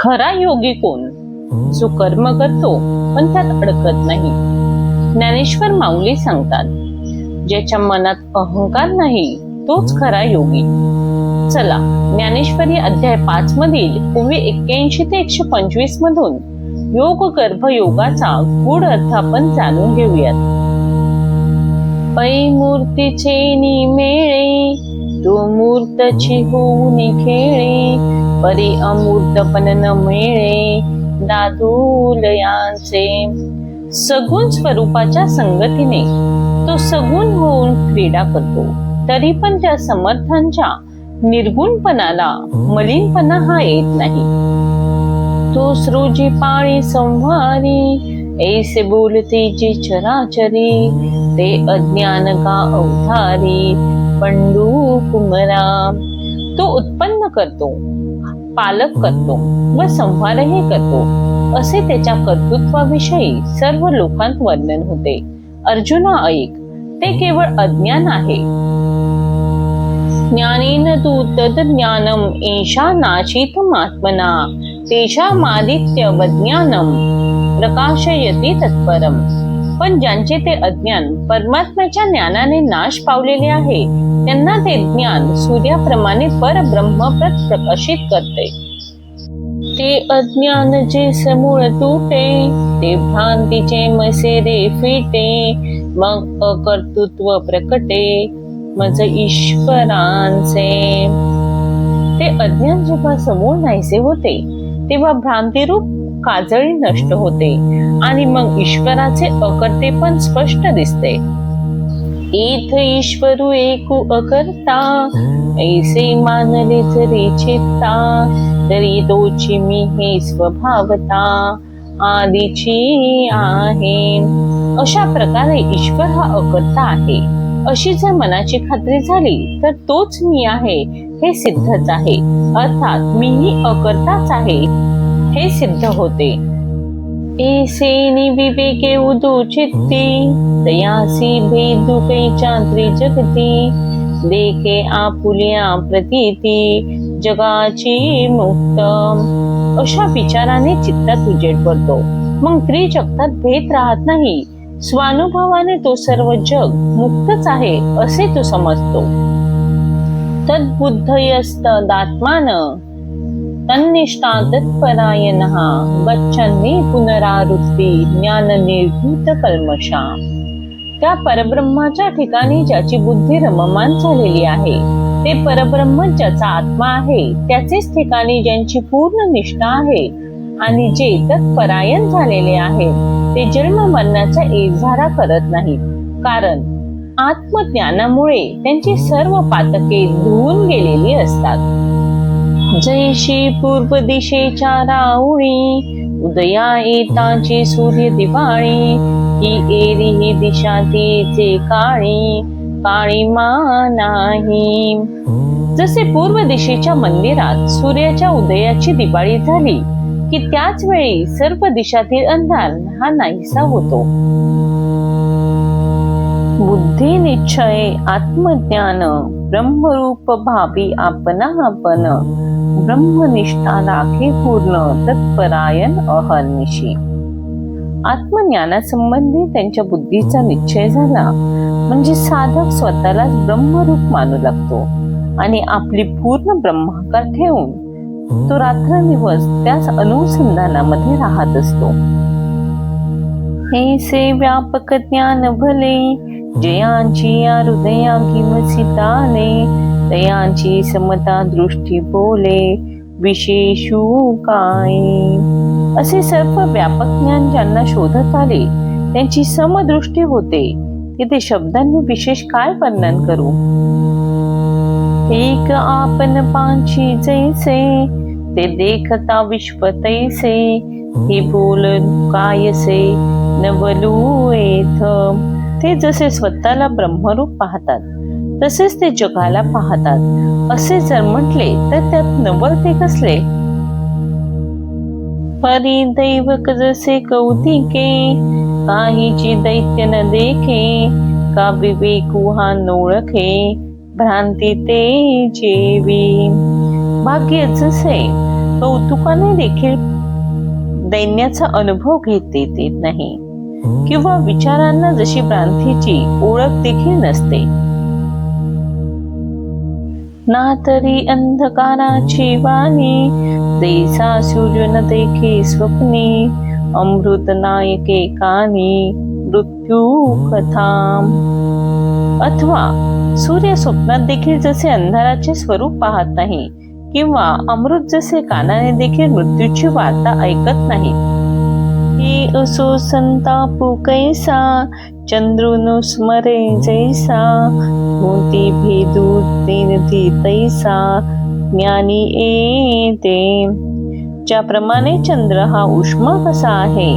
खरा योगी कोण? जो कर्म करतो पण त्यात अडकत नाही. ज्ञानेश्वर माऊली सांगतात, ज्याच्या मनात अहंकार नाही तोच खरा योगी. चला, ज्ञानेश्वरी अध्याय 5 मधील ओवी 81 ते 125 मधून योग गर्भ योगाचा गूढ अर्थ आपण जाणून घेऊयात. पै मूर्तीचे निमेळे, तो मूर्तची होऊन खेळे, परी अमूर्तपण न मिळे, दादुलयांचे. सगुण स्वरूपाच्या संगतीने तो सगुण होऊन क्रीडा करतो, तरी पण त्या समर्थांच्या निर्गुणपणाला मलिनपणा हा येत नाही. तो सृजी पाळी संहारी, ऐसे बोलते जे चराचरी, ते अज्ञान का अवधारी, पंडू कुमरा. तो उत्पन्न करतो, पालक करतो व संहारही करतो, असे त्याच्या कर्तृत्वाविषयी सर्व लोकांत वर्णन होते. अर्जुना ऐक, ते केवळ अज्ञान आहे. ज्ञानेन तु तद ज्ञानम एषा नाशितमात्मना, तेषामादित्यवज्ञानम प्रकाशयति तत्परम. पण ज्यांचे ते अज्ञान परमात्म्याच्या ज्ञानाने नाश पावलेले आहे, त्यांना ते ज्ञान सूर्याप्रमाणे परब्रह्म प्रकाशित करते. ते अज्ञान जे समूळ तुटे, ते भ्रांतीचे मसेरे फिटे, मग अकर्तृत्व प्रकटे मज ईश्वरांचे. ते अज्ञान जेव्हा समूळ नाहीसे होते, तेव्हा भ्रांतिरूप काजळी नष्ट होते आणि मग ईश्वराचे अकर्तेपण स्पष्ट दिसते. इथ ईश्वरू एकू अकर्ता, ऐसे मानले जरी चित्ता, तरी तोची मी हे स्वभावता आदिची आहे. अशा प्रकारे ईश्वर हा अकर्ता आहे अशी जर मनाची खात्री झाली, तर तोच मी आहे हे सिद्धच आहे. अर्थात मीही अकर्ताच आहे हे सिद्ध होते. ऐसे विवेके उदो चित्ती, तयासी भेदू कैच्या त्रिजगती, देखे आपुल्या प्रतीती जगाची मुक्त. अशा विचाराने चित्तात उजेड पडतो, मग त्रिजगतात भेद राहत नाही. स्वानुभवाने तो सर्व जग मुक्तच आहे असे तो समजतो. तद्बुद्धयस्तदात्मान, तन्निष्ठा तत्परायणः, गच्छन्ति पुनरावृत्ती ज्ञान निर्धूत कल्मषा. त्या परब्रह्माच्या ठिकाणी ज्याची बुद्धी रममान झालेली आहे, ते परब्रह्म ज्याचा आत्मा आहे, त्याचेच ठिकाणी ज्यांची पूर्ण निष्ठा आहे आणि जे तत्परायण झालेले आहेत, ते जन्म मरणाचा एझारा करत नाहीत. कारण आत्मज्ञानामुळे त्यांची सर्व पातके धुवून गेलेली असतात. जैशी पूर्व दिशेच्या राऊळी, उदया येताची सूर्य दिवाळी, ही एरी ही दिशा तिचे काळी, काळीमा नाही. जसे पूर्व दिशेच्या मंदिरात सूर्याच्या उदयाची दिवाळी झाली की त्याच वेळी सर्व दिशातील अंधार हा नाहीसा होतो. बुद्धी निश्चय आत्मज्ञान, ब्रह्मरूप भावी आपणा आपण, ब्रह्मनिष्ठा राखे पूर्ण तत्परायण अहर्निशी. आत्मज्ञानासंबंधी त्यांच्या बुद्धीचा निश्चय झाला म्हणजे साधक स्वतःलाच ब्रह्मरूप मानू लागतो आणि आपली पूर्ण ब्रह्माकार ठेवून तो रात्रंदिवस त्याच अनुसंधानामध्ये राहत असतो. ऐसे व्यापक ज्ञान भले, जयांची या हृदया किंवसिताने, तयांची समता दृष्टी बोले, विशेषू काय. असे सर्व व्यापक ज्ञान ज्यांना शोधत आले, त्यांची समदृष्टी होते की ते शब्दांनी विशेष काय वर्णन करू. एक आपण पांची जैसे, ते देखता विश्व तैसे, हे बोल कायसे नवलू येथ. ते जसे स्वतःला ब्रह्मरूप पाहतात, तसेच ते जगाला पाहतात असे जर म्हटले तर त्यात नवल ते कसले. परी दैवक जसे कौतिके, काहीची दैत्य न देखे, का विवेकू हा नोळखे, भ्रांती ते जेवी. भाग्य जसे कौतुकाने देखील दैन्याचा अनुभव घेता येत नाही किंवा विचारांना जशी भ्रांतीची ओळख देखील नसते ना तरी अंधकाराची वाणी जैसा सूर्य न देखे स्वप्ने अमृत नायके कानी मृत्यू कथा अथवा सूर्य स्वप्नात देखील जसे अंधाराचे स्वरूप पाहत नाही किंवा अमृत जसे कानाने देखील मृत्यूची वार्ता ऐकत नाही हे असो संतापू कैसा चंद्रुनु स्मरे जैसा मोती भेदू तेनती तैसा ज्ञानी येते ज्याप्रमाणे चंद्र हा उष्मा कसा आहे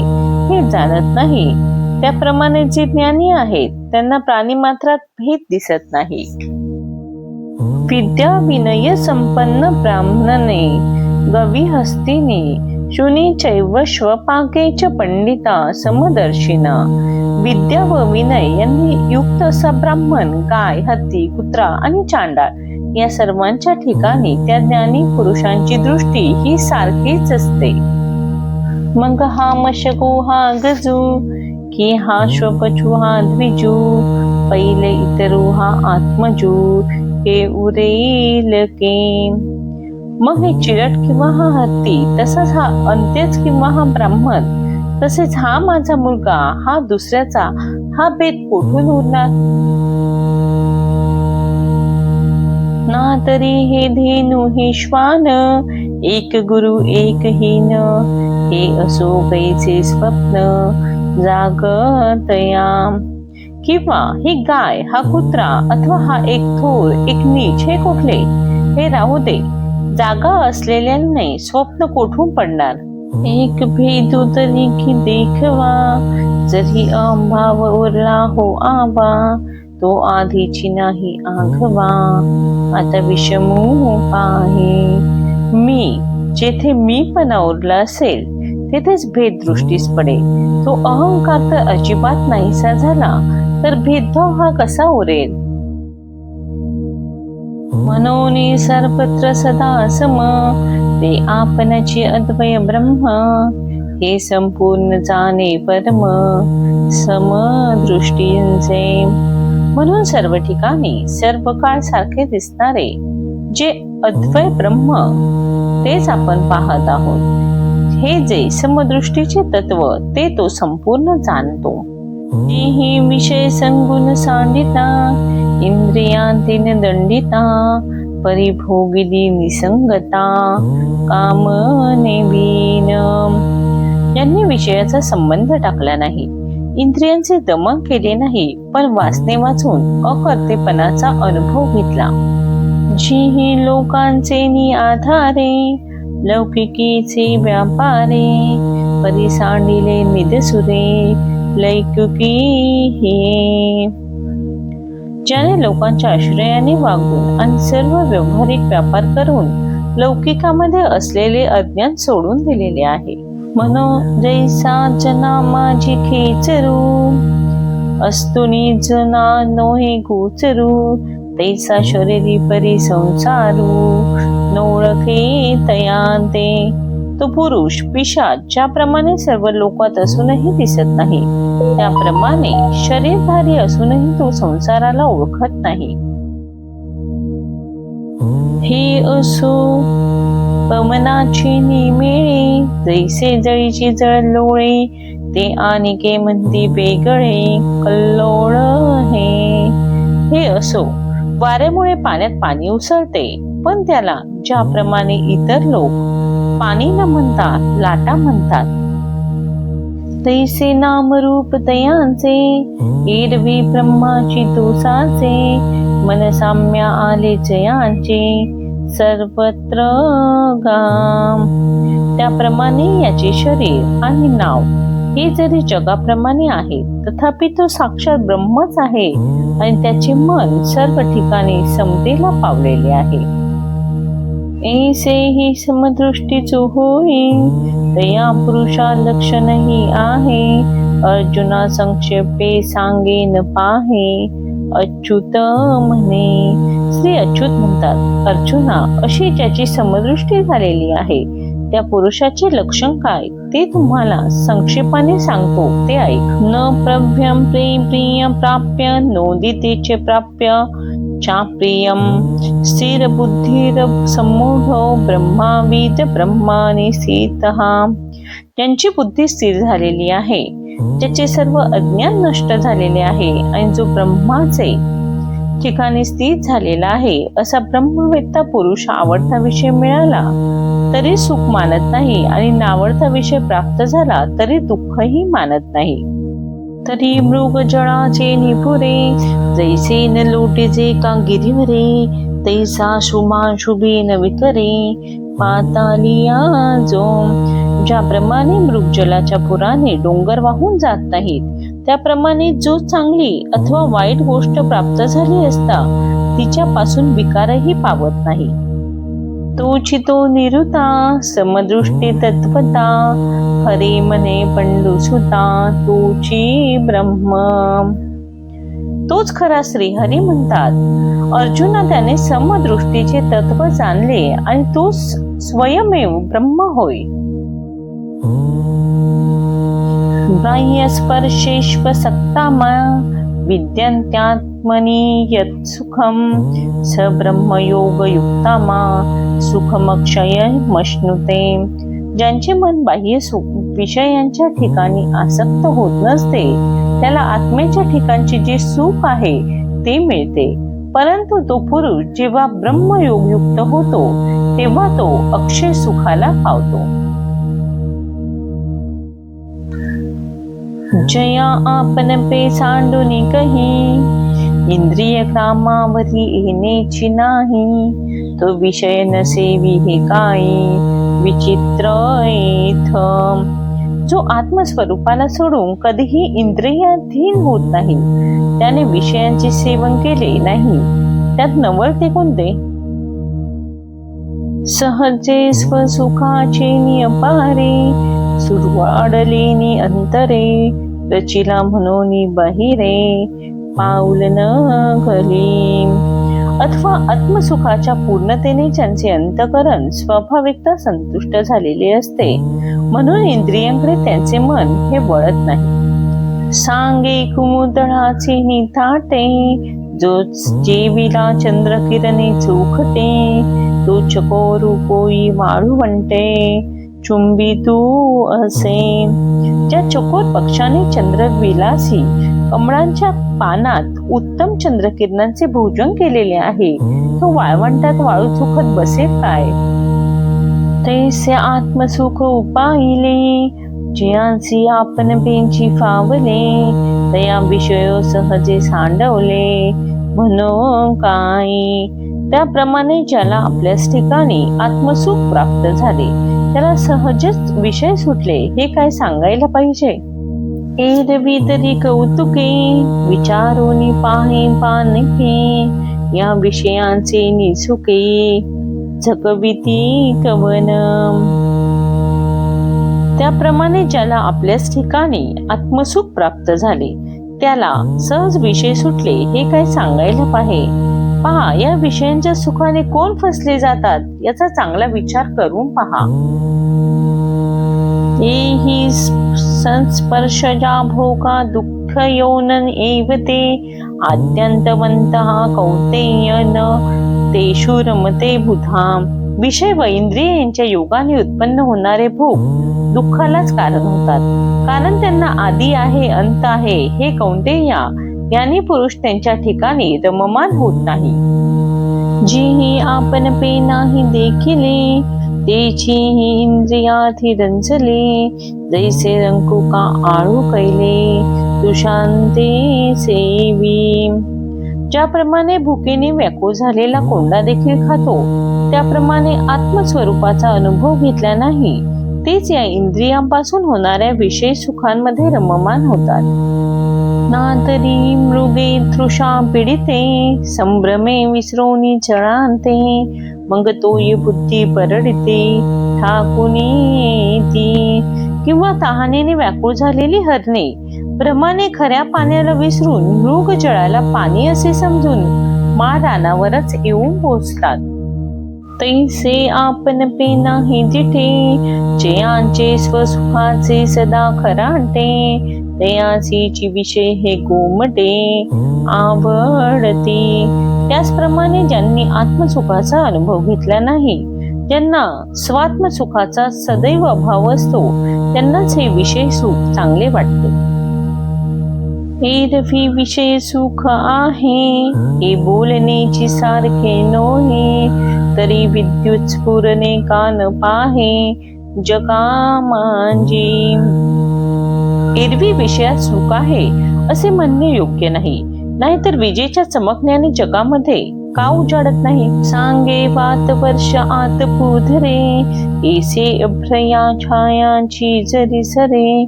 हे जाणत नाही त्याप्रमाणे जे ज्ञानी आहेत त्यांना प्राणी मात्रात भेद दिसत नाही विद्या विनय संपन्न ब्राह्मणने गवी हस्तिने शुनी चैव श्वपाके च पंडिता समदर्शिना विद्या व विनय यांनी युक्त असा ब्राह्मण गाय हत्ती कुत्रा आणि चांडाळ या सर्वांच्या ठिकाणी त्या ज्ञानी पुरुषांची दृष्टी ही सारखीच असते मग हा मशको हा गजू की हा श्वपचू हा द्विजू पहिले इतरू हा आत्मजू हे उरेल के मग हे चिरट किंवा हा हत्ती तसंच हा अंत्यच किंवा हा ब्राह्मण तसेच हा माझा मुलगा हा दुसऱ्याचा हा भेद कोठून उरणार ना तरी हे धेनू हे श्वान एक गुरु एक हीन हे असो कैचे स्वप्न जागतया किंवा ही गाय हा कुत्रा अथवा हा एक थोर एक नीच हे कुठले हे राहू दे जागा असलेल्याने स्वप्न कोठून पडणार एक भेदू तरी की देखवा जरी अभाव उरला हो आवा तो आधीची नाही आघवा आता विषमू आहे मी जेथे मी पण उरला असेल तेथेच भेद दृष्टीस पडेल तो अहंकार तर अजिबात नाहीसा झाला तर भेदभाव हा कसा उरेल म्हणून सर्वत्र सदा सम ते आपणाची अद्वय ब्रह्म हे संपूर्ण जाणे परम समदृष्टींचे म्हणून सर्व ठिकाणी सर्व काळ सारखे दिसणारे जे अद्वय ब्रह्म तेच आपण पाहत आहोत हे जे समदृष्टीचे तत्व ते तो संपूर्ण जाणतो ही विषय संगुण सांडिता इंद्रियांतीन दंडिता परिभोगिनी निसंगता कामने वीन यांनी विषयाचा संबंध टाकला नाही इंद्रियांचे दमन केले नाही पण वासने वाचून अकर्तेपणाचा अनुभव घेतला जी लोकांचे नि आधारे लौकिकीचे व्यापारे परिसांडिले निदसुरे लैकुकी हे ज्याने लोकांच्या आश्रयाने वागून आणि सर्व व्यावहारिक व्यापार करून लौकिकामध्ये असलेले अज्ञान सोडून दिलेले आहे म्हणून जैसा जना माझी खेचरू अस्तुनी जना नोहे गोचरू तैसा शरीरी परी संसारू नोळखे तयांते तो पुरुष पिशाच ज्याप्रमाणे सर्व लोकात असूनही दिसत नाही त्याप्रमाणे शरीरधारी असूनही तो संसाराला ओळखत नाही हे असो पवनाची निमिळे जैसे जळीची जळलोळे ते आनिके म्हणती वेगळे कल्लोळ हे असो वाऱ्यामुळे पाण्यात पाणी उसळते पण त्याला ज्याप्रमाणे इतर लोक पाणी न म्हणतात लाटा म्हणतात तैसे नामरूप तयांचे एरवी ब्रह्माची दोसाचे मनसाम्या आले जयांचे सर्वत्र गाम त्याप्रमाणे याचे शरीर आणि नाव हे जरी जगाप्रमाणे आहे तथापि तो साक्षात ब्रह्मच आहे आणि त्याचे मन सर्व ठिकाणी समतेला पावलेले आहे ऐसे ही समदृष्टीचो होई तया पुरुषा लक्षणही आहे अर्जुना संक्षेपे सांगेन पाहे अच्युत म्हणे श्री अच्युत म्हणतात अर्जुना अशी ज्याची समदृष्टी झालेली आहे त्या पुरुषाचे लक्षण काय ते तुम्हाला संक्षेपाने सांगतो, ते ऐक. न प्रभ्यम प्रिय प्राप्य नोदितेचे प्राप्य चाप्रियम स्थिर बुद्धिर सम्मूढो ब्रह्माविद ब्रह्माने स्थितः. ज्यांची बुद्धी स्थिर झालेली आहे, ज्याचे सर्व अज्ञान नष्ट झालेले आहे आणि जो ब्रह्माचे ठिकाणी स्थित झालेला आहे, असा ब्रह्मवेत्ता पुरुष आवडता विषय मिळाला तरी सुख मानत नाही आणि नावडता विषय प्राप्त झाला तरी दुःखही मानत नाही. तरी मृग जळाचे निपुरे जैसे न लोटीचे का गिरीवरे तैसा शुभाशुभे न विकरे पातालिया जो. ज्याप्रमाणे मृगजलाच्या पुराने डोंगर वाहून जात नाहीत, त्याप्रमाणे जो चांगली अथवा वाईट गोष्ट प्राप्त झाली असता तिच्यापासून विकारही पावत नाही. तोची तो निरुता समदृष्टी तत्वता हरे मने पंडुसुता तोची ब्रह्म. तोच खरा श्रीहरी म्हणतात. अर्जुना त्याने समदृष्टीचे तत्व जाणले आणि तो स्वयमेव ब्रह्म होय. बाह्य स्पर्शेष्व सक्तामा विद्यन्त्यात्मनि यत् सुखम स ब्रह्मयोग युक्तामा सुखमक्षयमश्नुते. ज्यांचे मन बाह्य सुख विषयांच्या ठिकाणी आसक्त होत नसते, त्याला आत्म्याच्या ठिकाणचे जे सुख आहे ते मिळते. परंतु तो पुरुष जेव्हा ब्रह्मयोग युक्त होतो तेव्हा तो अक्षय सुखाला पावतो. जया आपण पे सांडूनी कही इंद्रिय कामावरी येण्याची नाही. तो विषय नसेवी हे काही विचित्र येथ. जो आत्मस्वरूपाला सोडून कधीही इंद्रियाधीन होत नाही, त्याने विषयांचे सेवन केले नाही, त्यात नवलते कोणते. सहजे स्वसुखाचे नियपारे सुरवाडलेनी अंतरे रचिला म्हणून बाहिरे पाऊल न घली. अथवा आत्मसुखाच्या पूर्णतेने ज्यांचे अंतकरण स्वाभाविकता संतुष्ट झालेले असते, म्हणून इंद्रियांकडे त्यांचे मन हे वळत नाही. सांगे कुमुदळाचे निताटे जो जेविला चंद्रकिरणे चोखटे तो चकोरू कोई वाळुवंटे चुंबी तू असे. ज्या चकोर पक्षाने चंद्रविलासी कमळांच्या पानात उत्तम चंद्रकिरणांचे भोजन केलेले आहे, तो वाळवंटात वाळू चुकत बसेल काय. तैसे आत्मसुख उपाहिले ज्यांची आपण पेंची फावले तया विषय सहजे सांडवले म्हणून काय. त्याप्रमाणे ज्याला आपल्याच ठिकाणी आत्मसुख प्राप्त झाले त्याला सहजच विषय सुटले हे काय सांगायला पाहिजे. एरवी तरी कौतुके विचारोनी पाहे पानके या विषयांचे निसुके झकविती कवन. त्याप्रमाणे ज्याला आपल्याच ठिकाणी आत्मसुख प्राप्त झाले त्याला सहज विषय सुटले हे काय सांगायला पाहिजे. पहा, या विषयांच्या सुखाने कोण फसले जातात याचा चांगला विचार करून पहा. येही संस्पर्शजा भोगा दुःख यौनन एव ते आद्यंतवंतः कौंतेयन तेषु रमते बुधा. विषय व इंद्रिय यांच्या योगाने उत्पन्न होणारे भोग दुःखालाच कारण होतात, कारण त्यांना आदी आहे अंत आहे हे कौंतेया ज्ञानी पुरुष त्यांच्या ठिकाणी रममान होत नाही. जी आपण पे नाही देखिले तेची इंद्रियाथी रंजले जैसे रंकू का आळू कैले तुशांते सेवी. ज्याप्रमाणे भुकेने व्याकुळ झालेला कोंडा देखील खातो, त्याप्रमाणे आत्मस्वरूपाचा अनुभव घेतला नाही तेच या इंद्रियांपासून होणाऱ्या विषय सुखांमध्ये रममान होतात. नातरी मृगे तृषा पीडिते संभ्रमे विसरोनी चळांते मग तोय बुद्धी परडिते ठाकुनी ती. किंवा तहानेने व्याकुळ झालेली हरणे भ्रमाने खऱ्या पाण्याला विसरून मृग जळाला पाणी असे समजून माळरानावरच येऊन पोचतात. तैसे आपण पे नाही जिठे, जयांचे स्वसुखाचे सदा खराटे, तयासीची विषय हे गोमटे आवडते. त्याचप्रमाणे ज्यांनी आत्मसुखाचा अनुभव घेतला नाही, ज्यांना स्वात्मसुखाचा सदैव अभाव असतो, त्यांनाच हे विषय सुख चांगले वाटते. एरवी विषय सुख आहे, हे बोलण्याची सारखे नोहे, तरी विद्युत स्फुरणे कान पाहे जगा मांजी. एरवी विषयात सुख आहे असे म्हणणे योग्य नाही, नाहीतर विजेच्या चमकण्याने जगामध्ये का उजाडत नाही. सांगे वात वर्ष आत पुधरे, ऐसे अभ्रया छायांची जरी सरे,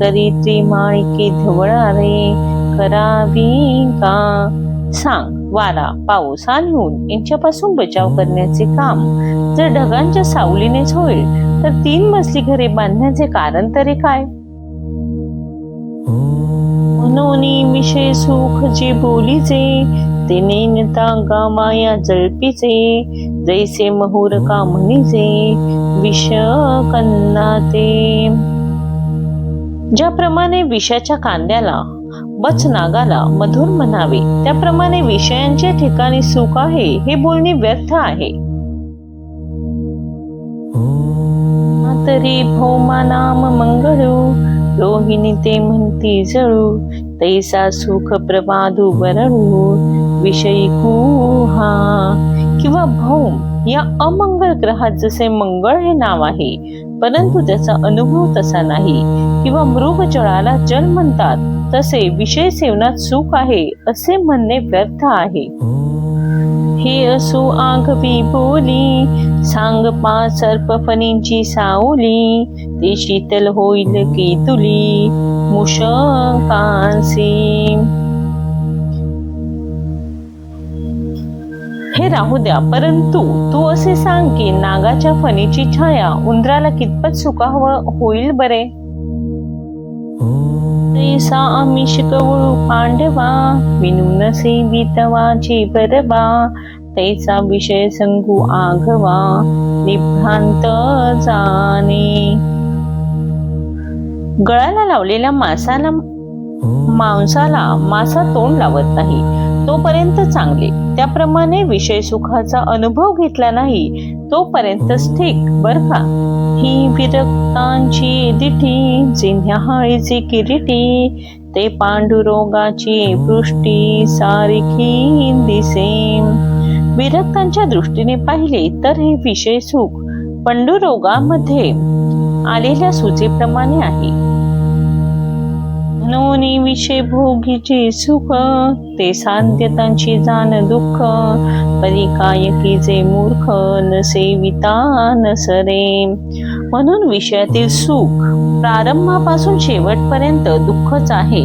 तरी त्रिमाळिके धवळारे करावी का. सांग, वारा, पाऊस आणि ऊन यांच्यापासून बचाव करण्याचे काम जर ढगांच्या सावलीनेच होईल, तर 3 मजली घरे बांधण्याचे कारण तरी काय. म्हणून विषय सुख जे बोलीचे, ते नेनता गामाया जळपीचे, जैसे महुर का म्हणीचे विष कन्ना ते. ज्याप्रमाणे विषाच्या कांद्याला बच नागाला मधुर म्हणावे, त्याप्रमाणे विषयांच्या ठिकाणी सुख आहे हे बोलणे व्यर्थ आहे. तरी भौमा नाम मंगळू, रोहिणी ते म्हणती जळू, तैसा सुख प्रमादू वरळू विषयी कुहा. किंवा भौम या अमंगल ग्रहात जसे मंगळ हे नाव आहे, परंतु त्याचा अनुभव तसा नाही. किंवा मृग जळाला जल म्हणतात, तसे विषय सेवनात सुख आहे असे म्हणणे व्यर्थ आहे. हे असो आगवी बोली, सांग 5 सर्पफणींची सावली, ते शीतल होईल की तुली मुशकांसी. हे राहू द्या, परंतु तू असे सांग की नागाच्या फणीची छाया उंदराला कितपत सुखाव होईल बरे. तैसा आमिष कवळू पांडवा, विनून सेवितवाची बरबा, तैसा विषय संगू आघवा निभ्रांत जाणे. गळाला लावलेल्या मांसाला मासा तोंड लावत नाही, तोपर्यंत चांगले. त्याप्रमाणे विषय सुखाचा अनुभव घेतला नाही तोपर्यंतच ठीक बर का. ही विरक्तांची दिठी, जिन्ह्या हाळीची किरीटी, ते पांडुरोगाची पृष्टी सारखी दिसे. विरक्तांच्या दृष्टीने पाहिले तर हे विषय सुख पांडुरोगामध्ये आलेल्या सूचेप्रमाणे आहे. नोनी विषय भोगीचे सुख, ते सांध्यतांची जाण दुःख, परिकायकीचे मूर्ख न सेविता नसरे. म्हणून विषयातील सुख प्रारंभापासून शेवटपर्यंत दुःखच आहे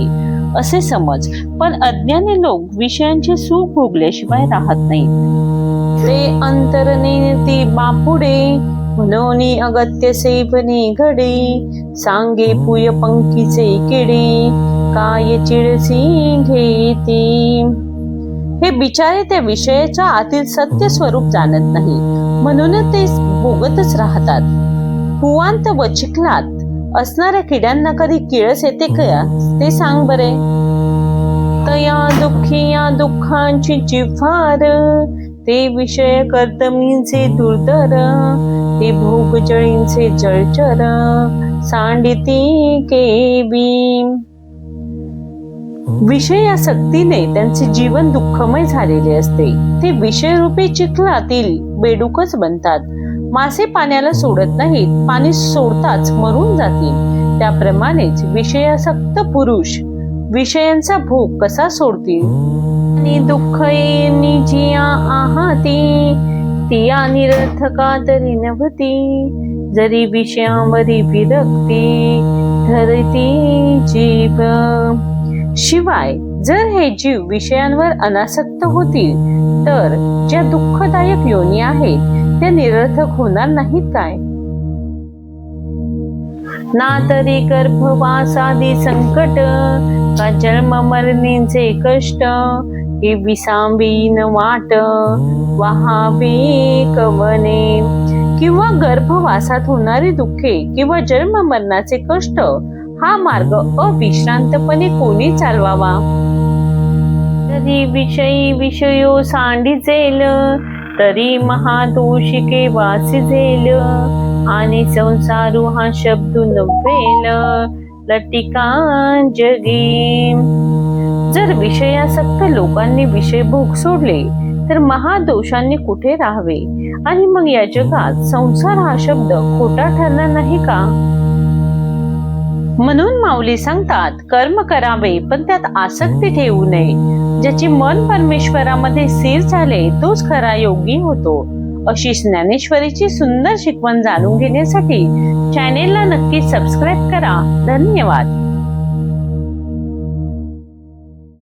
असे समज, पण अज्ञानी लोक विषयांचे सुख भोगल्याशिवाय राहत नाहीत. ते अंतरने ती बापुडे, म्हणून अगत्य सेवने घडे, सांगे पुय पंखीचे किडे काय चिडसी घेते. हे बिचारे त्या विषयाच्या आतील सत्य स्वरूप जाणत नाही, म्हणून ते भोगतच राहतात. पुवांत व चिखलात असणाऱ्या किड्यांना कधी किळस येते का ते सांग बरे. तया दुःखी या दुःखांची जिव्हार, ते विषय कर्तमींचे दुर्धर, ते भोग जळींचे जळचर सांडिती केबी. विषयासक्तीने त्यांचे जीवन दुःखमय झालेले असते. ते विषयरूपी चिखलातील बेडूकच बनतात. मासे पाण्याला सोडत नाहीत, पाणी सोडताच मरून जातील. त्याप्रमाणेच विषयासक्त पुरुष विषयांचा भोग कसा सोडतील. आणि दुःख येणी जिया आहाती, तिया निरर्थका तरी नभती, जरी विषयांवरी विरक्ती धरती जीव. शिवाय जर हे जीव विषयांवर अनासक्त होतील तर ज्या दुःखदायक योनी आहेत त्या निरर्थक होणार नाहीत काय. ना तरी गर्भवासादी संकट, का जन्म मरणींचे कष्ट, हे विसांबीन वाट वहावे कवने. किंवा गर्भवासात होणारी दुःखे किंवा जन्म मरणाचे कष्ट हा मार्ग अविश्रांतपणे कोणी चालवावा. तरी विषयी विषयो सांडिजेल तरी महादोषिके वासिजेल आणि संसारू हा शब्द नव्हेल लटिका जगी. जर विषयासक्त लोकांनी विषय भोग सोडले तर महादोषांनी कुठे राहावे आणि मग या जगात संसार हा शब्द खोटा ठरला नाही का. म्हणून माऊली सांगतात, कर्म करावे पण त्यात आसक्ती ठेवू नये. ज्याचे मन परमेश्वरामध्ये स्थिर झाले तोच खरा योगी होतो. अशी ज्ञानेश्वरीची सुंदर शिकवण जाणून घेण्यासाठी चॅनेलला नक्की सबस्क्राईब करा. धन्यवाद.